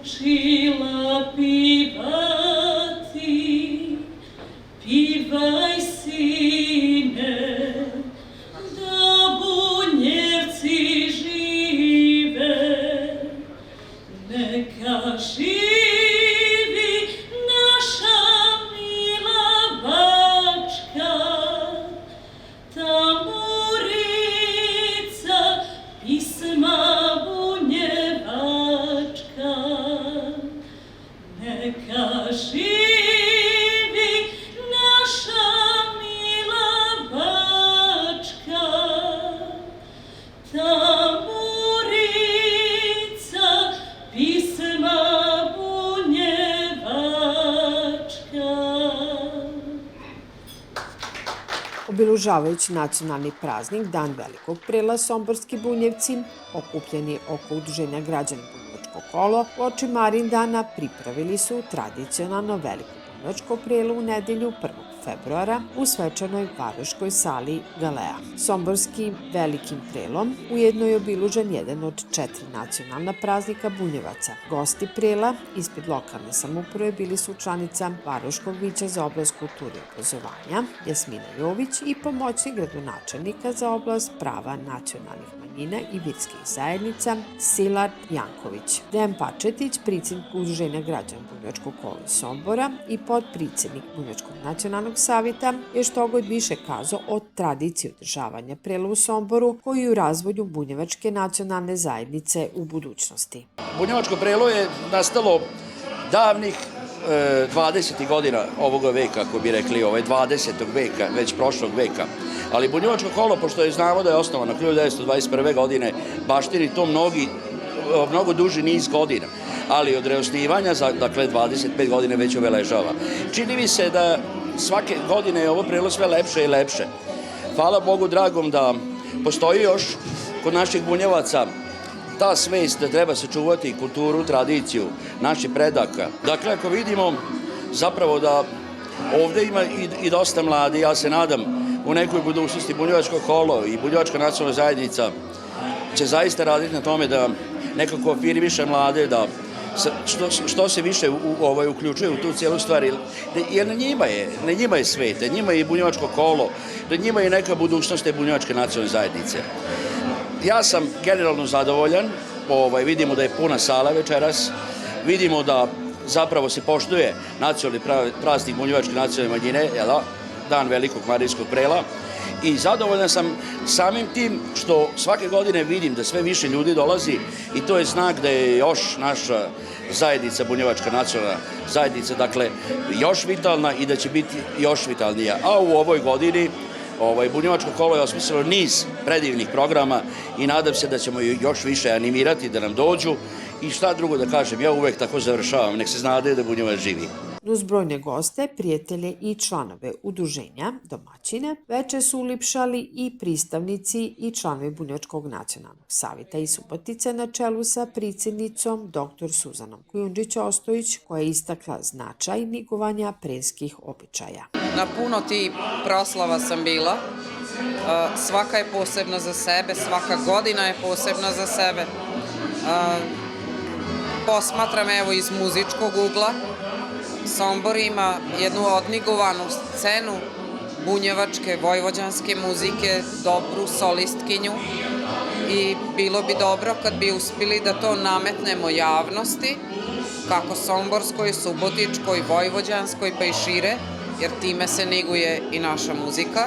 učila pivati, pivaj sine, da Bunjevci žive, neka živi naša mila Bačka, tamburica pisma bunjevačka, neka živi naša mila Bačka, tamburica pisma bunjevačka. Obilužavajući nacionalni praznik Dan Velikog Prela, somborski Bunjevci, okupljeni oko udruženja građana Bunjevačko kolo, uoči Marindana pripravili su tradicionalno veliko bunjevačko prelo u nedelju 1. februara u svečanoj varoškoj sali Galea. Somborski velikim prelom ujedno je obilužen jedan od 4 nacionalna praznika Bunjevaca. Gosti prela ispred lokalne samouprave bili su članica Varoškog vijeća za oblast kulture i obrazovanja Jasmina Jović i pomoćnik gradonačelnika za oblast prava nacionalnih manjina i vjerskih zajednica Silat Janković. Dejan Pačetić, predsjednik udruženja građana Bunjevačkog kola Sombora i podpredsjednik Bunjevačkog nacionalnog savjeta, je štogod više kazao o tradiciji održavanja prela u Somboru, koji je u razvoju bunjevačke nacionalne zajednice u budućnosti. Bunjevačko prelo je nastalo davnih 20. godina ovoga veka, ako bi rekli, 20. veka, već prošlog veka. Ali Bunjevačko kolo, pošto je znamo da je osnovano 1921. godine, baštini to mnogo duži niz godina, ali od reosnivanja, dakle 25 godine već obeležava. Čini mi se da svake godine je ovo prelo sve lepše i lepše. Hvala Bogu dragom da postoji još kod naših Bunjevaca ta svest da treba sačuvati kulturu, tradiciju naših predaka. Dakle, ako vidimo zapravo da ovde ima i dosta mladi, ja se nadam u nekoj budućnosti Bunjevačko kolo i Bunjevačka nacionalna zajednica će zaista raditi na tome da nekako afirmiše mlade, da što se više uključuje u tu cijelu stvar, jer na njima je svet, na njima je i Bunjevačko kolo, na njima je neka budućnost te Bunjevačke nacionalne zajednice. Ja sam generalno zadovoljan, vidimo da je puna sala večeras, vidimo da zapravo se poštuje nacionalni praznik Bunjevačke nacionalne manjine, Dan Velikog Marijskog prela, i zadovoljan sam samim tim što svake godine vidim da sve više ljudi dolazi i to je znak da je još naša zajednica, Bunjevačka nacionalna zajednica, dakle, još vitalna i da će biti još vitalnija. A u ovoj godini Bunjevačko kolo je osmislilo niz predivnih programa i nadam se da ćemo još više animirati da nam dođu i šta drugo da kažem, ja uvek tako završavam, nek se znade da Bunjevac živi. Uz brojne goste, prijatelje i članove udruženja, domaćine, veče su ulipšali i pristavnici i članovi Bunjevačkog nacionalnog savjeta iz Subotice na čelu sa predsjednicom dr. Suzanom Kujundžić-Ostojić, koja je istakla značaj negovanja prenskih običaja. Na puno ti proslava sam bila, svaka je posebna za sebe, svaka godina je posebna za sebe. Posmatram evo iz muzičkog ugla, Sombor ima jednu odnigovanu scenu bunjevačke, vojvođanske muzike, dobru solistkinju i bilo bi dobro kad bi uspili da to nametnemo javnosti, kako somborskoj, subotičkoj, vojvođanskoj pa i šire, jer time se neguje i naša muzika.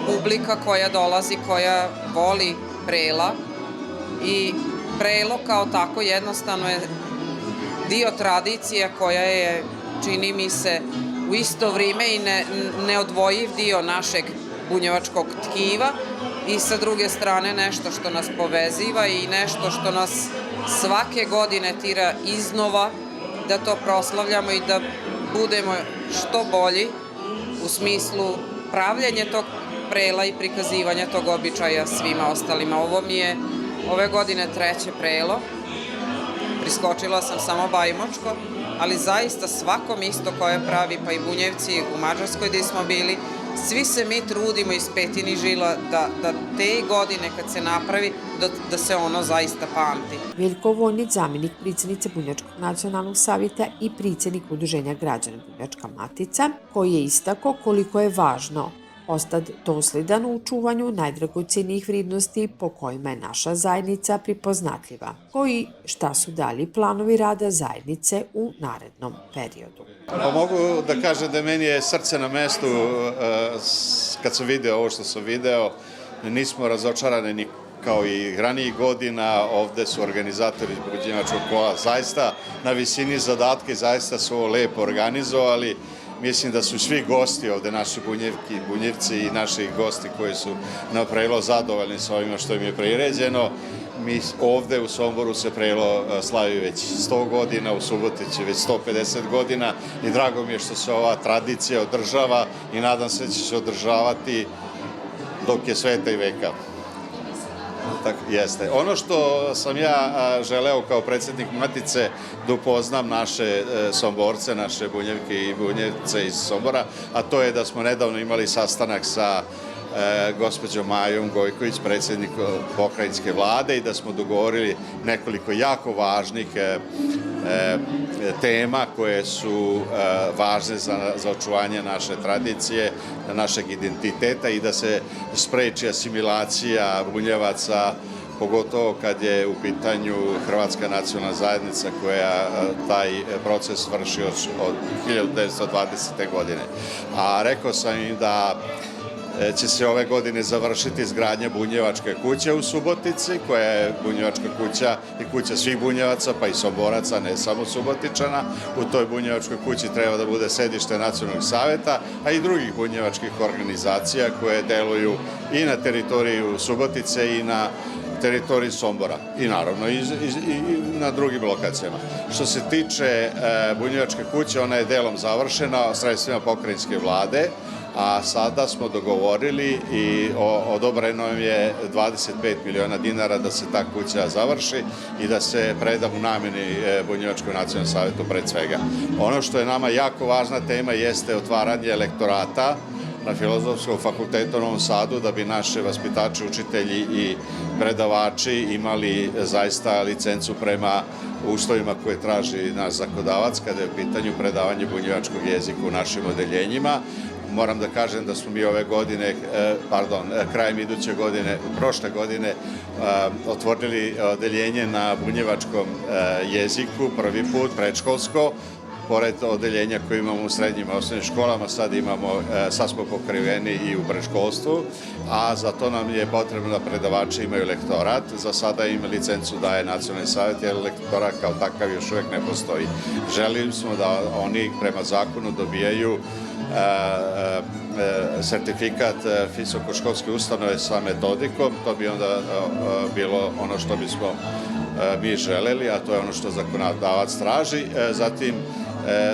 Publika koja dolazi, koja voli prela i prelo kao tako jednostavno je dio tradicije koja je, čini mi se, u isto vrijeme i neodvojiv dio našeg bunjevačkog tkiva i sa druge strane nešto što nas poveziva i nešto što nas svake godine tira iznova da to proslavljamo i da budemo što bolji u smislu pravljenja tog prela i prikazivanja tog običaja svima ostalima. Ovo mi je ove godine 3. prelo. Priskočila sam samo Bajmočko, ali zaista svako mesto koje pravi, pa i Bunjevci u Mađarskoj gde smo bili, svi se mi trudimo iz petini žila da te godine kad se napravi, da se ono zaista pamti. Veljko Vojnić, zamenik predsjednice Bunjevačkog nacionalnog savjeta i predsjednik Udruženja građana Bunjevačka matica, koji je istako koliko je važno ostati dosledan u čuvanju najdragocenijih vrednosti po kojima je naša zajednica pripoznatljiva, koji šta su dalji planovi rada zajednice u narednom periodu. Pa mogu da kažem da meni je srce na mestu kad sam video ovo što sam video, nismo razočarani ni kao i ranijih godina. Ovde su organizatori Bunjevačkog kola zaista na visini zadatka i zaista su ovo lepo organizovali. Mislim da su svi gosti ovde, naši bunjevki, bunjevci i naši gosti koji su na Prelo zadovoljni sa ovima što im je priređeno. Mi ovde u Somboru se Prelo slavi već 100 godina, u Subotici već 150 godina i drago mi je što se ova tradicija održava i nadam se da će se održavati dok je sveta i veka. Jeste. Ono što sam ja želeo kao predsjednik Matice da upoznam naše Somborce, naše bunjevke i bunjevce iz Sombora, a to je da smo nedavno imali sastanak sa gospođom Majom Gojković, predsjednikom pokrajinske vlade, i da smo dogovorili nekoliko jako važnih tema koje su važne za očuvanje naše tradicije, našeg identiteta i da se spreči asimilacija bunjevaca, pogotovo kad je u pitanju Hrvatska nacionalna zajednica koja taj proces vrši od 1920. godine. A rekao sam im da će se ove godine završiti izgradnja bunjevačke kuće u Subotici, koja je bunjevačka kuća i kuća svih bunjevaca, pa i Somboraca, ne samo Subotičana. U toj bunjevačkoj kući treba da bude sedište Nacionalnog saveta, a i drugih bunjevačkih organizacija koje deluju i na teritoriju Subotice i na teritoriji Sombora i naravno i na drugim lokacijama. Što se tiče bunjevačke kuće, ona je delom završena sredstvima pokrajinske vlade, a sada smo dogovorili i odobreno je 25 miliona dinara da se ta kuća završi i da se preda u nameni Bunjevačkom nacionalnom savetu pred svega. Ono što je nama jako važna tema jeste otvaranje lektorata na Filozofskom fakultetu u Novom Sadu, da bi naše vaspitači, učitelji i predavači imali zaista licencu prema uslovima koje traži naš zakonodavac kada je u pitanju predavanje bunjevačkog jezika u našim odeljenjima. Moram da kažem da smo mi ove godine, krajem iduće godine, prošle godine, otvorili odeljenje na bunjevačkom jeziku, prvi put, predškolsko, pored odeljenja koje imamo u srednjim i osnovnim školama, sad smo pokriveni i u predškolstvu, a za to nam je potrebno da predavači imaju lektorat. Za sada im licencu daje Nacionalni savet, jer lektorat kao takav još uvek ne postoji. Želim smo da oni prema zakonu dobijaju sertifikat visokoškolske ustanove sa metodikom. To bi onda bilo ono što bismo mi želeli, a to je ono što zakonodavac traži. Zatim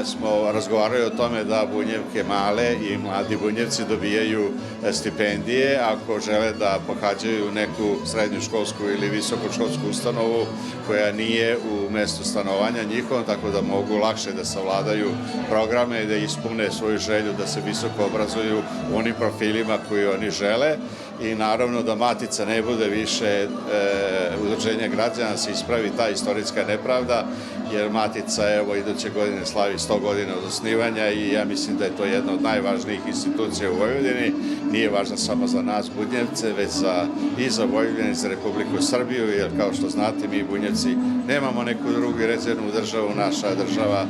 smo razgovarali o tome da bunjevke male i mladi bunjevci dobijaju stipendije ako žele da pohađaju neku srednjoškolsku ili visokoškolsku ustanovu koja nije u mestu stanovanja njihovom, tako da mogu lakše da savladaju programe i da ispune svoju želju da se visoko obrazuju u onim profilima koji oni žele. I naravno da Matica ne bude više udruženje građana, da se ispravi ta istorijska nepravda, jer Matica evo iduće godine slavi 100 godina od osnivanja i ja mislim da je to jedna od najvažnijih institucija u Vojvodini. Nije važna samo za nas Bunjevce, već i za Vojvodinu i za Republiku Srbiju, jer kao što znate mi Bunjevci nemamo neku drugu rezervnu državu, naša država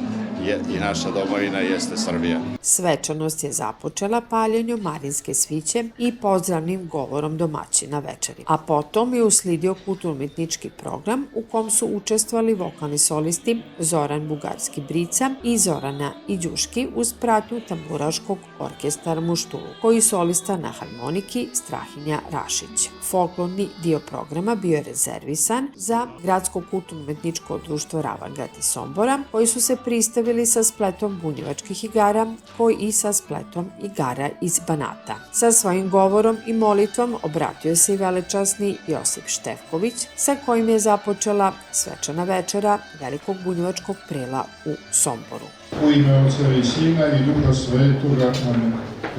i naša domovina jeste Srbija. Svečanost je započela paljenjem marinske sviće i pozdravnim govorom domaćina večeri, a potom je uslidio kulturno-umetnički program u kom su učestvovali vokalni solisti Zoran Bugarski-Brica i Zorana Iđuški uz pratnju tamburaškog orkestra Muštulu, koji solista na harmoniki Strahinja Rašić. Folklorni dio programa bio je rezervisan za Gradsko kulturno-umetničko društvo Ravangard iz Sombora, koji su se pristavili sa spletom bunjevačkih igara, koji i sa spletom igara iz Banata. Sa svojim govorom i molitvom obratio se i velečasni Josip Štefković, sa kojim je započela svečana večera Velikog bunjevačkog prela u Somboru. U ime Oca i Sina i Duha Svetoga. Amen.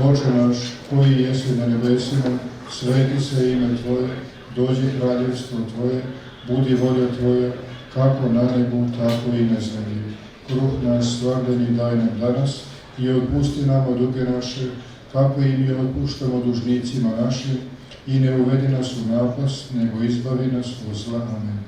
Oče naš, koji jesi na nebesima, sveti se ime Tvoje, dođi kraljevstvo Tvoje, budi volja Tvoja, kako na nebu, tako i na zemlji. Kruh naš svakdanji daj nam danas i otpusti nama duge naše, kako i mi otpuštamo dužnicima našim, i ne uvedi nas u napast, nego izbavi nas od zla. Amen.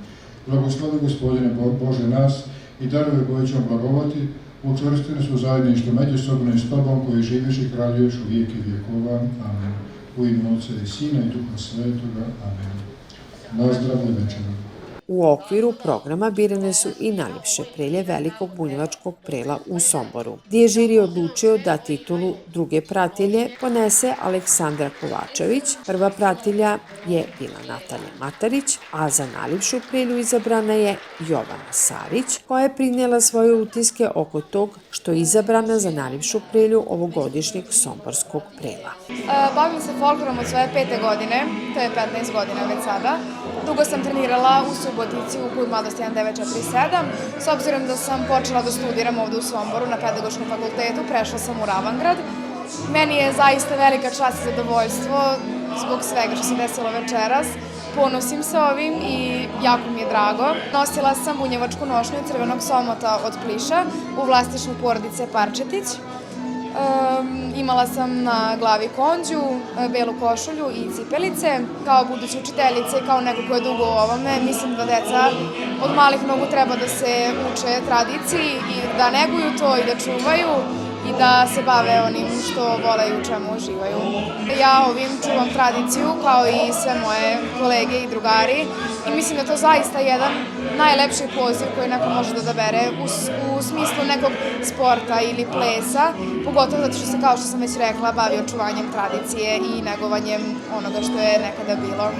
Blagoslovi Gospodine Bože nas i darove koje ćemo blagovati, učvrsti nas u zajedništvu međusobno i s Tobom koji živiš i kraljuješ u vijeke vjekova. Amen. U ime Otca i Sina i Duha Svetoga. Amen. Nazdrav i večera. U okviru programa birane su i najljepše prelje Velikog bunjevačkog prela u Somboru, gdje je žiri odlučio da titulu druge pratilje ponese Aleksandra Kovačević, prva pratilja je bila Natalija Matarić, a za najljepšu prelju izabrana je Jovana Savić, koja je prinijela svoje utiske oko tog što je izabrana za najljepšu prelju ovogodišnjeg somborskog prela. Bavim se folklorom od svoje 5. godine, to je 15 godina već sada. Dugo sam trenirala u Subotici u Klub Mladost 1947. S obzirom da sam počela da studiram ovde u Somboru na Pedagoškom fakultetu, prešla sam u Ravangrad. Meni je zaista velika čast i zadovoljstvo zbog svega što se desilo večeras. Ponosim se ovim i jako mi je drago. Nosila sam bunjevačku nošnju crvenog somota od pliša u vlastišnju porodice Parčetić. Imala sam na glavi konđu, belu košulju i cipelice. Kao buduća učiteljica i kao neko ko je dugo u ovome, mislim da deca od malih nogu treba da se uče tradiciji i da neguju to i da čuvaju i da se bave onim što vole i u čemu uživaju. Ja ovim čuvam tradiciju kao i sve moje kolege i drugari i mislim da to zaista jedan najlepši poziv koji neko može da odabere u smislu nekog sporta ili plesa, pogotovo zato što se, kao što sam već rekla, bavi očuvanjem tradicije i negovanjem onoga što je nekada bilo.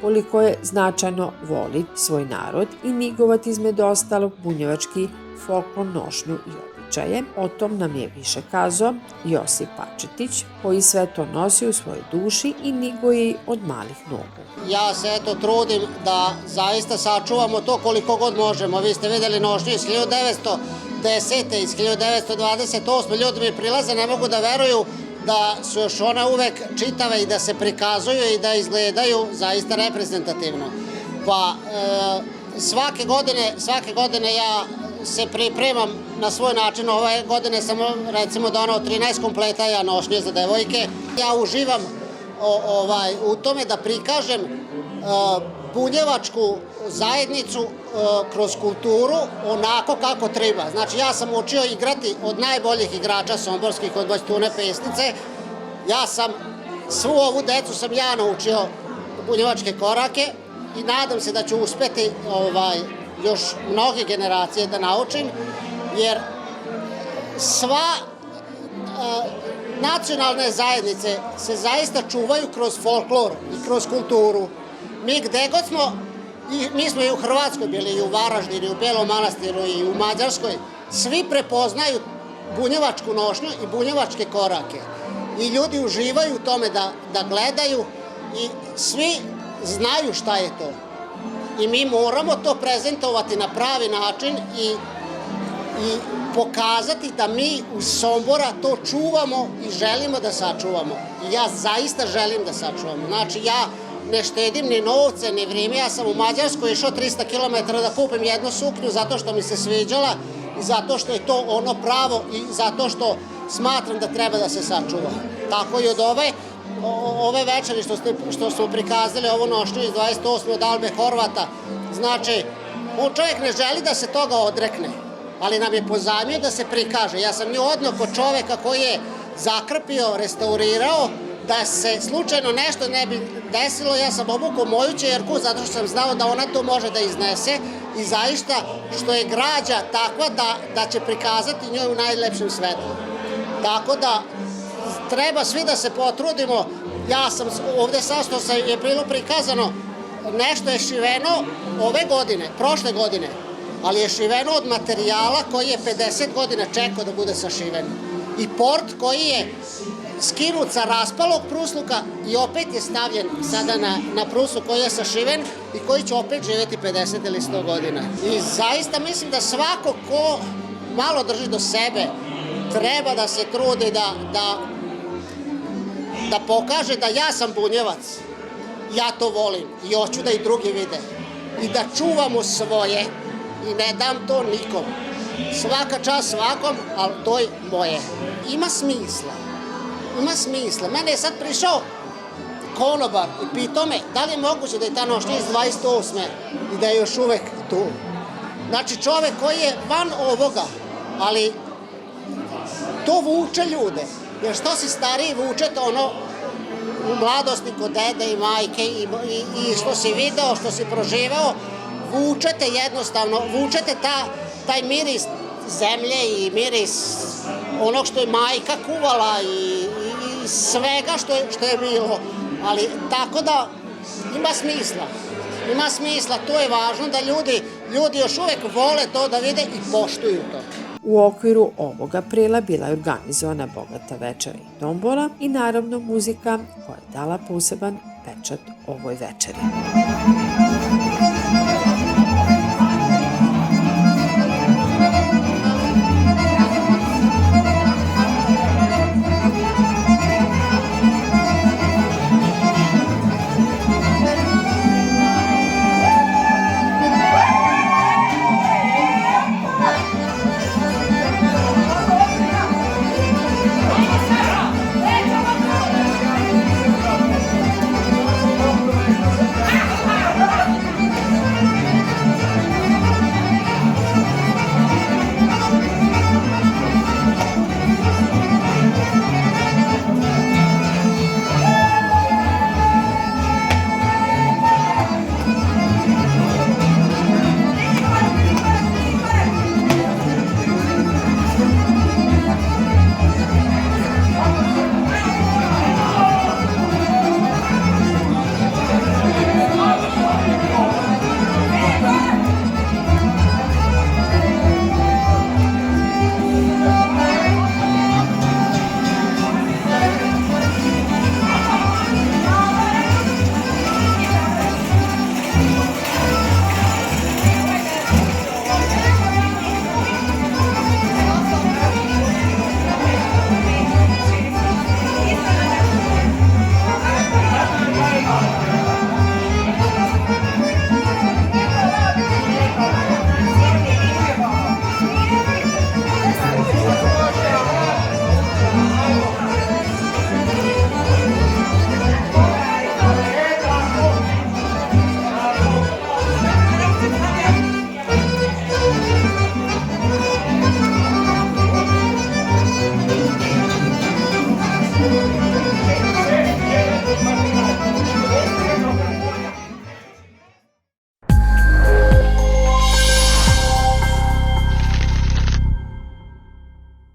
Koliko je značajno voliti svoj narod i nigovati između ostalog bunjevački folklor, nošnju i običaje. O tom nam je više kazao Josip Pačetić, koji sve to nosi u svojoj duši i niguje od malih nogu. Ja se eto trudim da zaista sačuvamo to koliko god možemo. Vi ste vidjeli nošnju iz 1910. iz 1928. Ljudi mi prilaze, ne mogu da veruju da su još one uvek čitave i da se prikazuju i da izgledaju zaista reprezentativno. Pa svake godine ja se pripremam na svoj način. Ove godine sam recimo donao 13 kompleta nošnje za devojke. Ja uživam u tome da prikažem bunjevačku zajednicu kroz kulturu onako kako treba. Znači ja sam učio igrati od najboljih igrača somborskih, od Bastune Pesnice. Ja sam svu ovu decu sam ja naučio bunjevačke korake i nadam se da ću uspeti još mnoge generacije da naučim, jer sva nacionalne zajednice se zaista čuvaju kroz folklor i kroz kulturu. Mi gde god smo, mi smo i u Hrvatskoj bili, i u Varaždinu, i u Belom Manastiru, i u Mađarskoj, svi prepoznaju bunjevačku nošnju i bunjevačke korake. I ljudi uživaju u tome da gledaju i svi znaju šta je to. I mi moramo to prezentovati na pravi način i pokazati da mi u Sombora to čuvamo i želimo da sačuvamo. I ja zaista želim da sačuvamo. Znači ja ne štedim ni novce, ni vrijeme. Ja sam u Mađarskoj išao 300 km da kupim jednu suknju zato što mi se sviđala i zato što je to ono pravo i zato što smatram da treba da se sačuva. Tako i od ove večeri što smo prikazali ovu nošnju iz 28. od Albe Horvata. Znači, on čovjek ne želi da se toga odrekne, ali nam je pozajmio da se prikaže. Ja sam nju odneo kod čoveka koji je zakrpio, restaurirao, da se slučajno nešto ne bi desilo, ja sam obukao moju ćerku zato što sam znao da ona to može da iznese i zaista što je građa takva da će prikazati njoj u najlepšem svetlu. Tako da treba svi da se potrudimo. Ja sam ovde sad što je bilo prikazano, nešto je šiveno ove godine, prošle godine, ali je šiveno od materijala koji je 50 godina čekao da bude sašiven. I port koji je skinut sa raspalog prusluka i opet je stavljen sada na prusluk koji je sašiven i koji će opet živjeti 50 ili 100 godina. I zaista mislim da svako ko malo drži do sebe treba da se trudi da pokaže da ja sam bunjevac, ja to volim i hoću da i drugi vide. I da čuvamo svoje i ne dam to nikom. Svaka čast svakom, ali to je moje. Ima smisla. Ima smisla. Mene je sad prišao konobar i pitao me da li je moguće da je ta nošnja iz 28. i da je još uvek tu. Znači čovek koji je van ovoga, ali to vuče ljude. Jer što si stariji vučete ono u mladosti kod dede i majke i što si video, što si proživao, vučete jednostavno, vučete taj miris zemlje i miris onog što je majka kuvala i svega što je bilo. Ali tako da ima smisla. Ima smisla, to je važno da ljudi još uvek vole to da vide i poštuju to. U okviru ovog aprila bila je organizovana bogata večera i tombola i naravno muzika koja je dala poseban pečat ovoj večeri.